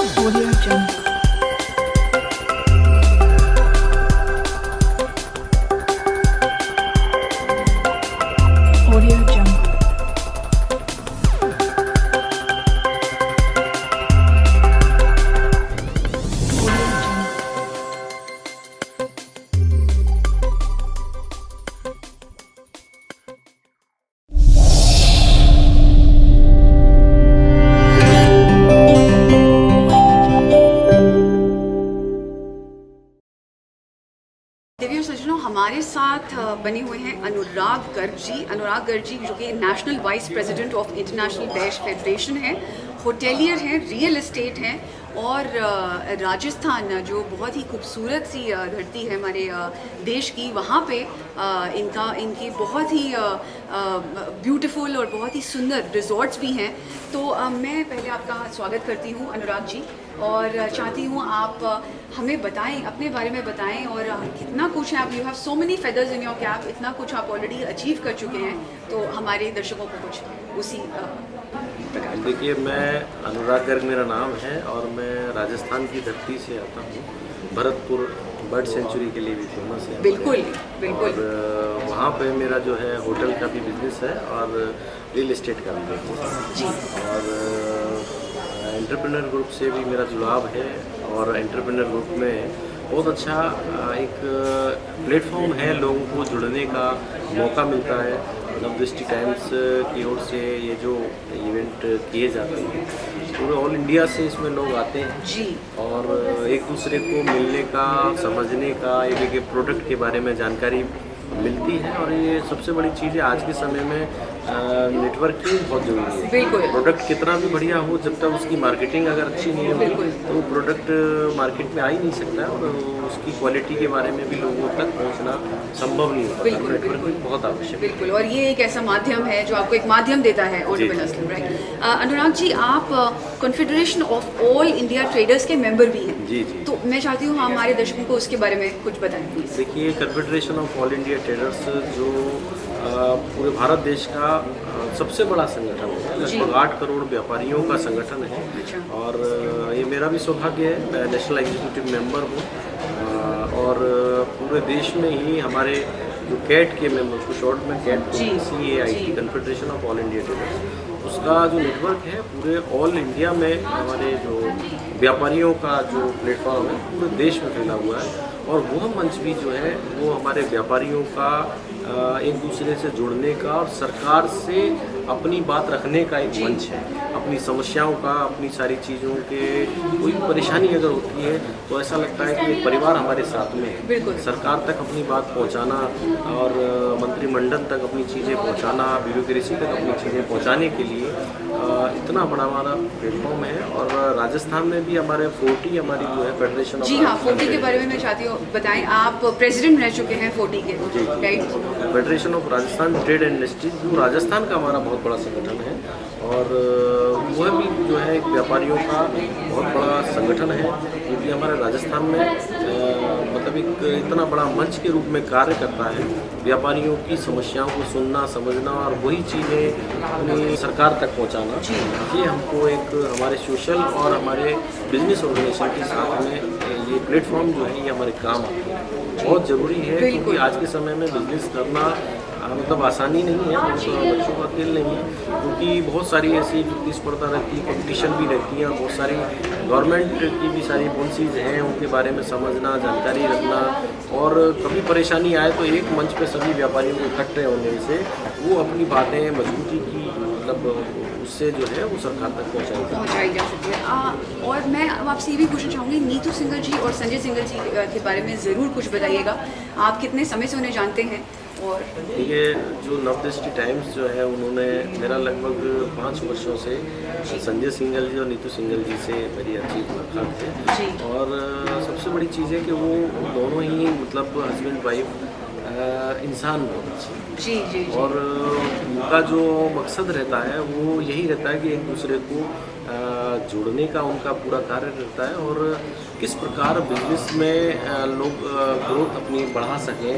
Audio Jungle. Audio Jungle. Audio Jungle. देवी और सज्जनों, हमारे साथ बने हुए हैं अनुराग गर्ग जी जो कि national vice president of international dash federation है, होटेलियर हैं, रियल एस्टेट हैं और राजस्थान जो बहुत ही खूबसूरत सी धरती है हमारे देश की, वहाँ पे इनकी बहुत ही ब्यूटीफुल और बहुत ही सुंदर रिजॉर्ट्स भी हैं। तो मैं पहले आपका स्वागत करती हूँ अनुराग जी और चाहती हूँ आप हमें बताएं, अपने बारे में बताएं और कितना कुछ है, आप you have so many feathers in your cap, इतना कुछ आप ऑलरेडी अचीव कर चुके हैं, तो हमारे दर्शकों को कुछ उसी प्रकार। देखिए, मैं अनुराग गर्ग मेरा नाम है और मैं राजस्थान की धरती से आता हूँ। भरतपुर बर्ड सेंचुरी के लिए भी फेमस है। बिल्कुल बिल्कुल। और वहाँ पे मेरा जो है होटल का भी बिजनेस है और रियल एस्टेट का भी बिजनेस है जी। और एंटरप्रेन्योर ग्रुप से भी मेरा जुड़ाव है और एंटरप्रेन्योर ग्रुप में बहुत अच्छा एक प्लेटफॉर्म है, लोगों को जुड़ने का मौका मिलता है। नवदृष्टि टाइम्स की ओर से ये जो इवेंट किए जाते हैं, पूरे ऑल इंडिया से इसमें लोग आते हैं जी। और एक दूसरे को मिलने का, समझने का, एक एक प्रोडक्ट के बारे में जानकारी मिलती है। और ये सबसे बड़ी चीज़ है आज के समय में, नेटवर्किंग बहुत ज़रूरी है। बिल्कुल। प्रोडक्ट कितना भी बढ़िया हो, जब तक उसकी मार्केटिंग अगर अच्छी नहीं होगी तो वो प्रोडक्ट मार्केट में आ ही नहीं सकता है और उसकी क्वालिटी के बारे में भी लोगों तक पहुंचना संभव नहीं होता। बिल्कुल, नेटवर्किंग बहुत आवश्यक है। बिल्कुल। और ये एक ऐसा माध्यम है जो आपको एक माध्यम देता है एंटरप्रेन्योर्स, राइट। अनुराग जी, आप confederation of all India traders के मेंबर भी हैं। जी जी। तो मैं चाहती हूँ हमारे दर्शकों को उसके बारे में कुछ बताएं प्लीज। देखिए, confederation of all India traders जो पूरे भारत देश का सबसे बड़ा संगठन है, लगभग 8 करोड़ व्यापारियों का संगठन है। अच्छा। और ये मेरा भी सौभाग्य है, मैं नेशनल एग्जीक्यूटिव मेंबर हूँ और पूरे देश में ही हमारे जो कैट के मेंबर को शॉर्ट में cat CAIT, confederation of all India traders, उसका जो नेटवर्क है पूरे ऑल इंडिया में हमारे जो व्यापारियों का जो प्लेटफॉर्म है पूरे देश में फैला हुआ है। और वह मंच भी जो है वो हमारे व्यापारियों का एक दूसरे से जुड़ने का और सरकार से अपनी बात रखने का एक मंच है। अपनी समस्याओं का, अपनी सारी चीज़ों के कोई परेशानी अगर होती है तो ऐसा लगता है कि एक परिवार हमारे साथ में है। बिल्कुल। सरकार तक अपनी बात पहुंचाना और मंत्रिमंडल तक अपनी चीज़ें पहुंचाना, ब्यूरोक्रेसी तक अपनी चीज़ें पहुंचाने के लिए इतना बड़ा हमारा प्लेटफॉर्म है। और राजस्थान में भी हमारे 40 हमारी जो है फेडरेशन जी हाँ, 40 के बारे में मैं चाहती हूँ बताएं। आप प्रेसिडेंट रह चुके हैं 40 के, right. Federation of Rajasthan trade and industries, जो राजस्थान का हमारा बहुत बड़ा संगठन है और वह भी जो है एक व्यापारियों का बहुत बड़ा संगठन है, जो कि हमारे राजस्थान में मतलब एक इतना बड़ा मंच के रूप में कार्य करता है। व्यापारियों की समस्याओं को सुनना, समझना और वही चीज़ें अपनी सरकार तक पहुंचाना, ये हमको एक हमारे सोशल और हमारे बिजनेस ऑर्गेनाइजेशन के साथ में ये प्लेटफॉर्म जो है ये हमारे काम आते हैं, बहुत ज़रूरी है। क्योंकि आज के समय में बिजनेस करना मतलब आसानी नहीं है, बच्चों का खेल नहीं है, क्योंकि बहुत सारी ऐसी प्रतिस्पर्धा रहती है, कंपटीशन भी रहती है और बहुत सारी गवर्नमेंट की भी सारी पॉलिसीज़ हैं, उनके बारे में समझना, जानकारी रखना। और कभी परेशानी आए तो एक मंच पे सभी व्यापारियों को इकट्ठे होने से वो अपनी बातें मजबूती की मतलब उससे जो है वो सरकार तक पहुँचाई जा सकती है। और मैं अब आपसे ये भी पूछना चाहूँगी, नीतू सिंघल जी और संजय सिंघल जी के बारे में ज़रूर कुछ बताइएगा। आप कितने समय से उन्हें जानते हैं? और ये जो नवदृष्टि टाइम्स जो है उन्होंने मेरा लगभग 5 वर्षों से संजय सिंघल जी और नीतू सिंघल जी से मेरी अच्छी मुलाकात है। और सबसे बड़ी चीज़ है कि वो दोनों ही मतलब हस्बैंड वाइफ इंसान बहुत अच्छे। जी जी। और उनका जो मकसद रहता है वो यही रहता है कि एक दूसरे को जोड़ने का उनका पूरा कार्य रहता है और किस प्रकार बिजनेस में लोग ग्रोथ अपनी बढ़ा सकें।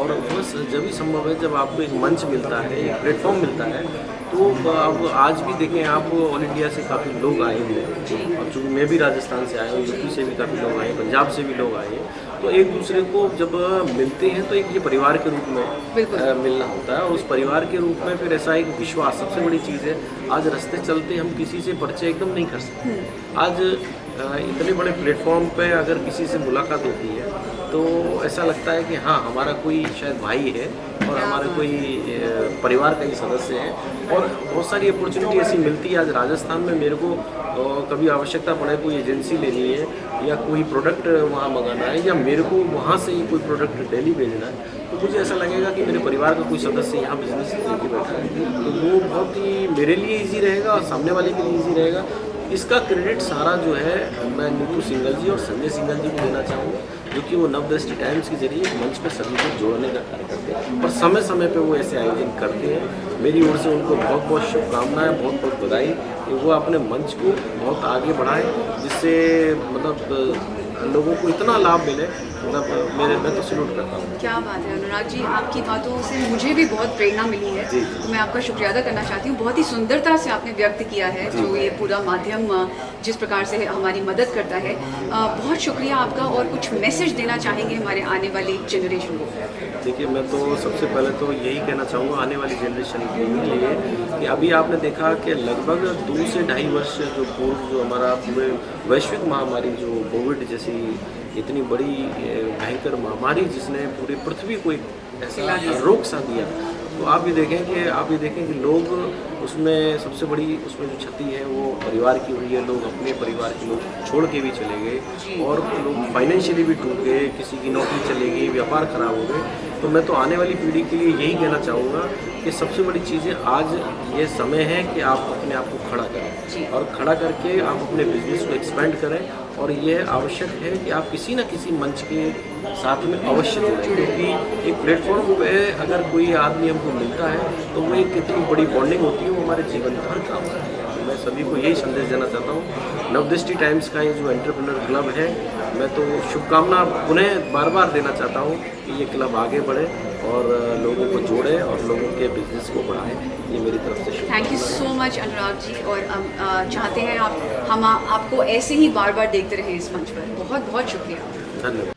और बस जब भी संभव है, जब आपको एक मंच मिलता है, एक प्लेटफॉर्म मिलता है, तो अब आज भी देखें आप, ऑल इंडिया से काफ़ी लोग आए हुए हैं, और चूँकि मैं भी राजस्थान से आया हूँ, यूपी से भी काफ़ी लोग आए हैं, पंजाब से भी लोग आए हैं, तो एक दूसरे को जब मिलते हैं तो एक ये परिवार के रूप में मिलना होता है, और उस परिवार के रूप में फिर ऐसा एक विश्वास सबसे बड़ी चीज़ है। आज रास्ते चलते हम किसी से परिचय एकदम नहीं कर सकते। आज इतने बड़े प्लेटफॉर्म पे अगर किसी से मुलाकात होती है तो ऐसा लगता है कि हाँ, हमारा कोई शायद भाई है और हमारे कोई परिवार का ही सदस्य है, और बहुत सारी अपॉर्चुनिटी ऐसी मिलती है। आज राजस्थान में मेरे को कभी आवश्यकता पड़े, कोई एजेंसी लेनी है या कोई प्रोडक्ट वहाँ मंगाना है, या मेरे को वहाँ से ही कोई प्रोडक्ट दिल्ली भेजना है, तो मुझे ऐसा लगेगा कि मेरे परिवार का कोई सदस्य यहाँ बिजनेस लेके बैठा है, तो वो बहुत ही मेरे लिए ईजी रहेगा और सामने वाले के लिए ईजी रहेगा। इसका क्रेडिट सारा जो है मैं नीतू सिंघल जी और संजय सिंघल जी को देना चाहूँगा, जो कि वो नवदृष्टि टाइम्स के जरिए मंच पर सभी को जोड़ने का कार्य करते हैं, और समय समय पे वो ऐसे आयोजन करते हैं। मेरी ओर से उनको बहुत बहुत शुभकामनाएं, बहुत बहुत बधाई कि वो अपने मंच को बहुत आगे बढ़ाएं, जिससे मतलब लोगों को इतना लाभ मिले, मतलब मैं तो सैल्यूट करता हूँ। क्या बात है अनुराग जी, आपकी बातों से मुझे भी बहुत प्रेरणा मिली है, तो मैं आपका शुक्रिया अदा करना चाहती हूँ। बहुत ही सुंदरता से आपने व्यक्त किया है जो ये पूरा माध्यम जिस प्रकार से हमारी मदद करता है, बहुत शुक्रिया आपका। और कुछ मैसेज देना चाहेंगे हमारे आने वाली जनरेशन को? देखिए, मैं तो सबसे पहले तो यही कहना चाहूँगा आने वाली जनरेशन के लिए कि अभी आपने देखा कि लगभग 2 से ढाई वर्ष जो पूर्व जो हमारा पूरे वैश्विक महामारी जो कोविड जैसी इतनी बड़ी भयंकर महामारी जिसने पूरी पृथ्वी को एक ऐसा रोक सा दिया, तो आप भी देखें कि लोग उसमें सबसे बड़ी उसमें जो क्षति है वो परिवार की हुई है। लोग अपने परिवार के लोग छोड़ के भी चले गए, और लोग फाइनेंशियली भी टूट गए, किसी की नौकरी चली गई, व्यापार खराब हो गए। तो मैं तो आने वाली पीढ़ी के लिए यही कहना चाहूँगा कि सबसे बड़ी चीज़ें आज ये समय है कि आप अपने आप को खड़ा करें, और खड़ा करके आप अपने बिजनेस को एक्सपेंड करें, और यह आवश्यक है कि आप किसी न किसी मंच के साथ में अवश्य जुड़ें, क्योंकि एक प्लेटफॉर्म पे अगर कोई आदमी हमको मिलता है तो वो एक कितनी बड़ी बॉन्डिंग होती है, वो हमारे जीवन भर काम करती है। तो मैं सभी को यही संदेश देना चाहता हूँ। नवदृष्टि टाइम्स का ये जो एंटरप्रेन्योर क्लब है, मैं तो शुभकामना पुनः बार बार देना चाहता हूँ कि ये क्लब आगे बढ़े और लोगों को जोड़े और लोगों के बिजनेस को बढ़ाए। ये मेरी तरफ से thank you so much Anurag ji, और चाहते हैं हम आपको ऐसे ही बार बार देखते रहें इस मंच पर। बहुत बहुत शुक्रिया। धन्यवाद।